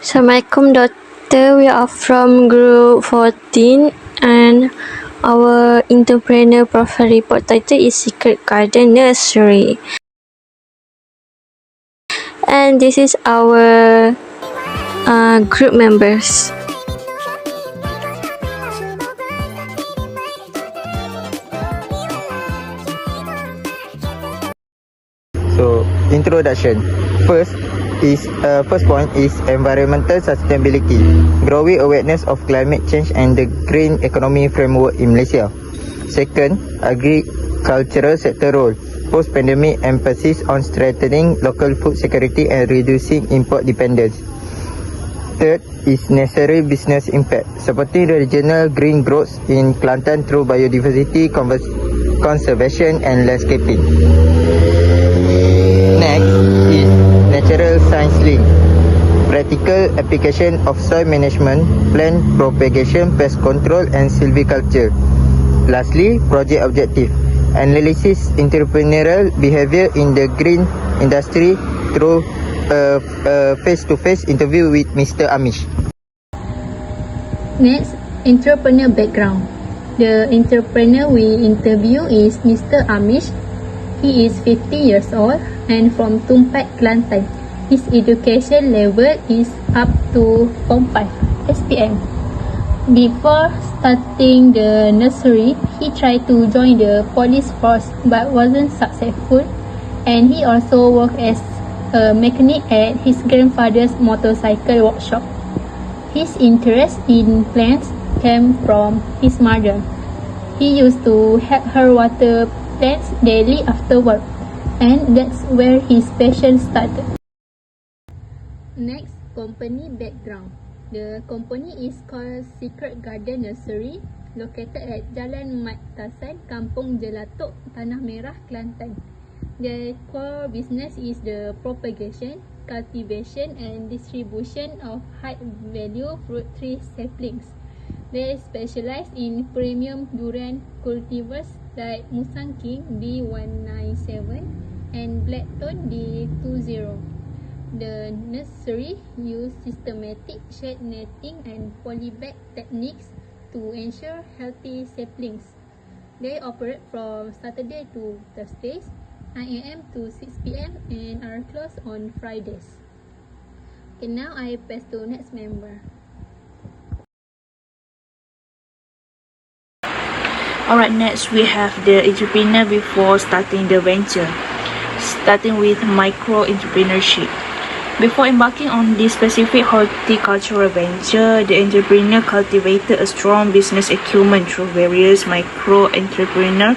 Assalamualaikum Doctor, we are from group 14 and our entrepreneur profile report title is Secret Garden Nursery. And this is our group members. So, introduction. First point is environmental sustainability, growing awareness of climate change and the green economy framework in Malaysia. Second, agricultural sector role, post-pandemic emphasis on strengthening local food security and reducing import dependence. Third is necessary business impact, supporting the regional green growth in Kelantan through biodiversity conservation and landscaping. Next is natural science link, practical application of soil management, plant propagation, pest control and silviculture. Lastly, project objective, analysis entrepreneurial behavior in the green industry through face-to-face interview with Mr. Amish. Next, entrepreneur background. The entrepreneur we interview is Mr. Amish. He is 50 years old and from Tumpat, Kelantan. His education level is up to Form 5 SPM. Before starting the nursery, he tried to join the police force but wasn't successful, and he also worked as a mechanic at his grandfather's motorcycle workshop. His interest in plants came from his mother. He used to help her water plants daily after work, and that's where his passion started. Next, company background. The company is called Secret Garden Nursery, located at Jalan Mat Tasan, Kampung Jelatok, Tanah Merah, Kelantan. Their core business is the propagation, cultivation and distribution of high-value fruit tree saplings. They specialize in premium durian cultivars like Musang King D197 and Blackthorn D20. The nursery use systematic shade netting and polybag techniques to ensure healthy saplings. They operate from Saturday to Thursdays, 9 a.m. to 6 p.m. and are closed on Fridays. Okay, now I pass to next member. Alright, next we have the entrepreneur before starting the venture, starting with micro entrepreneurship. Before embarking on this specific horticultural venture, the entrepreneur cultivated a strong business acumen through various micro-entrepreneur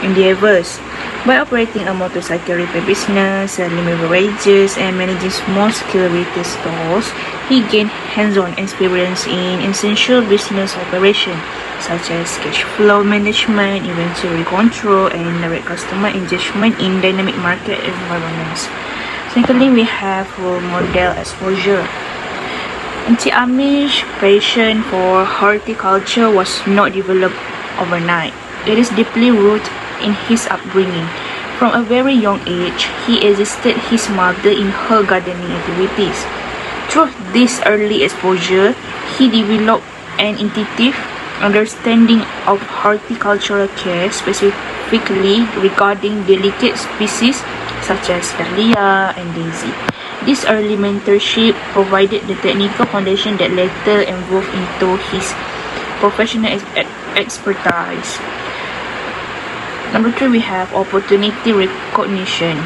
endeavors. By operating a motorcycle repair business, selling beverages, and managing small-scale retail stores, he gained hands-on experience in essential business operations such as cash flow management, inventory control, and direct customer engagement in dynamic market environments. Secondly, we have role model exposure. Auntie Amish's passion for horticulture was not developed overnight. It is deeply rooted in his upbringing. From a very young age, he assisted his mother in her gardening activities. Through this early exposure, he developed an intuitive understanding of horticultural care, specifically regarding delicate species such as dahlia and daisy. This early mentorship provided the technical foundation that later evolved into his professional expertise. Number 3, we have opportunity recognition.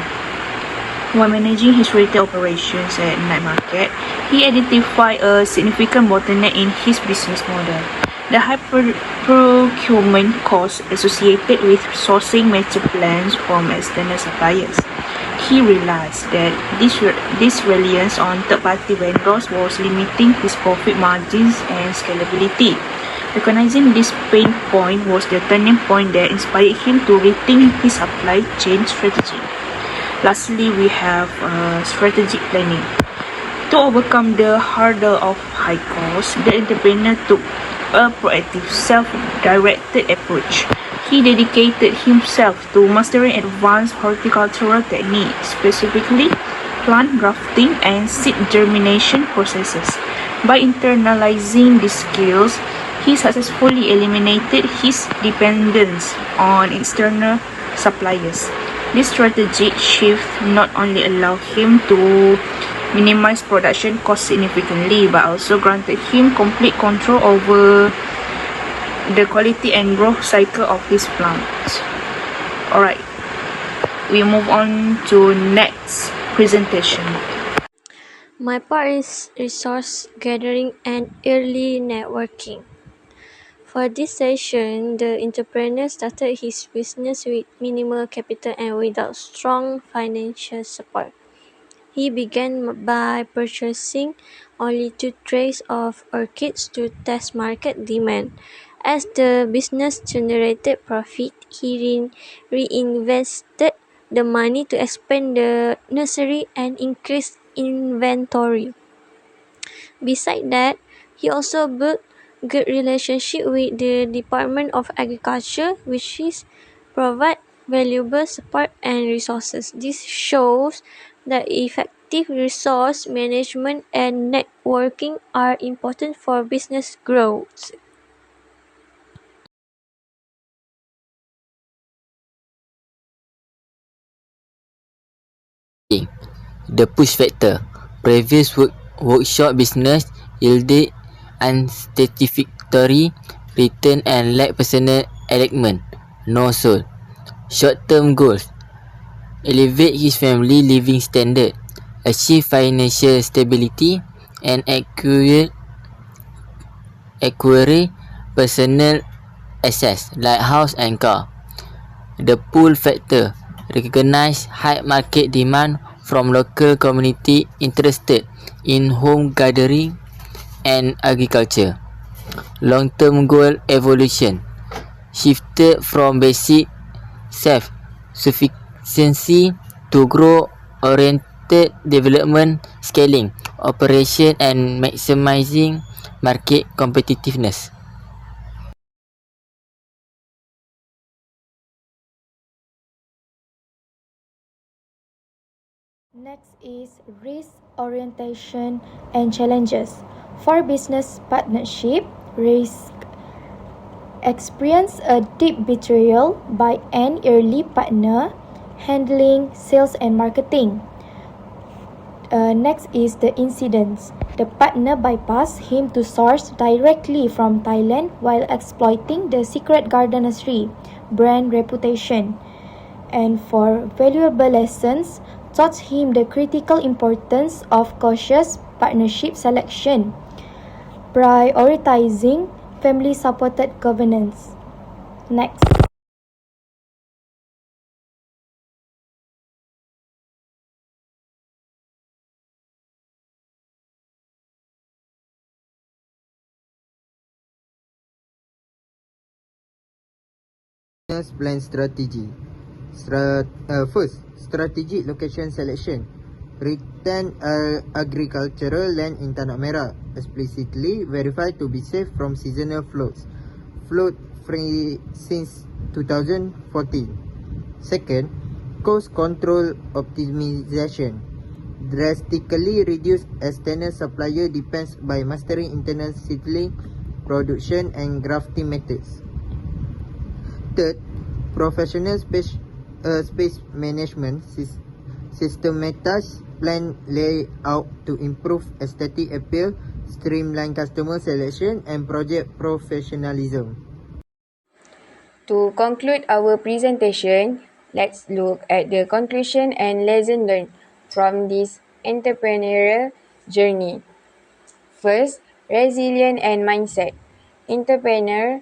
While managing his retail operations at night market, he identified a significant bottleneck in his business model: the high procurement costs associated with sourcing mature plants from external suppliers. He realized that this reliance on third-party vendors was limiting his profit margins and scalability. Recognizing this pain point was the turning point that inspired him to rethink his supply chain strategy. Lastly, we have strategic planning. To overcome the hurdle of high costs, the entrepreneur took a proactive, self-directed approach. He dedicated himself to mastering advanced horticultural techniques. Specifically, plant grafting and seed germination processes. By internalizing these skills, he successfully eliminated his dependence on external suppliers. This strategic shift not only allowed him to minimize production costs significantly, but also granted him complete control over the quality and growth cycle of his plants. Alright, we move on to next presentation. My part is resource gathering and early networking. For this session, the entrepreneur started his business with minimal capital and without strong financial support. He began by purchasing only 2 trays of orchids to test market demand. As the business generated profit, he reinvested the money to expand the nursery and increase inventory. Besides that, he also built good relationship with the Department of Agriculture, which is provide valuable support and resources. This shows that effective resource management and networking are important for business growth. The push factor. Previous workshop business yielded unsatisfactory return and lack personal alignment. No soul. Short-term goals. Elevate his family living standard. Achieve financial stability and acquire personal assets like house and car. The pull factor. Recognize high market demand from local community interested in home gardening and agriculture. Long-term goal evolution. Shifted from basic self-sufficiency to growth-oriented development, scaling, operation and maximizing market competitiveness. Next is risk orientation and challenges. For business partnership, risk experience a deep betrayal by an early partner handling sales and marketing. Next is the incidents. The partner bypassed him to source directly from Thailand while exploiting the secret garden nursery brand reputation. And for valuable lessons, taught him the critical importance of cautious partnership selection, prioritizing family-supported governance. Next. Business plan strategy. First, strategic location selection. Retain agricultural land in Tanah Merah, explicitly verified to be safe from seasonal floods. Flood free since 2014. Second, cost control optimization. Drastically reduce external supplier depends by mastering internal seedling production and grafting methods. Third, professional space management systematize plan layout to improve aesthetic appeal, streamline customer selection and project professionalism. To conclude our presentation, let's look at the conclusion and lesson learned from this entrepreneurial journey. First, resilience and mindset. Entrepreneur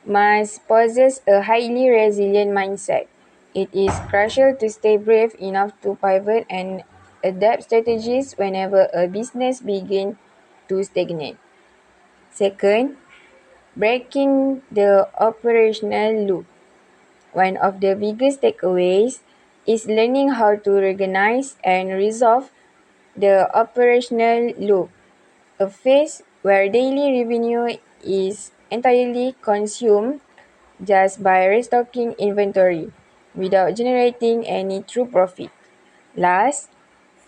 must possess a highly resilient mindset. It is crucial to stay brave enough to pivot and adapt strategies whenever a business begins to stagnate. Second, breaking the operational loop. One of the biggest takeaways is learning how to recognize and resolve the operational loop, a phase where daily revenue is entirely consumed just by restocking inventory without generating any true profit. Last,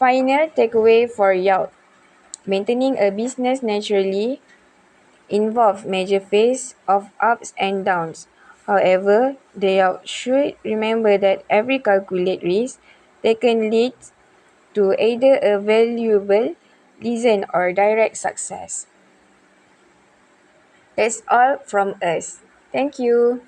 final takeaway for youth. Maintaining a business naturally involves major phase of ups and downs. However, the youth should remember that every calculated risk taken leads to either a valuable lesson or direct success. That's all from us. Thank you.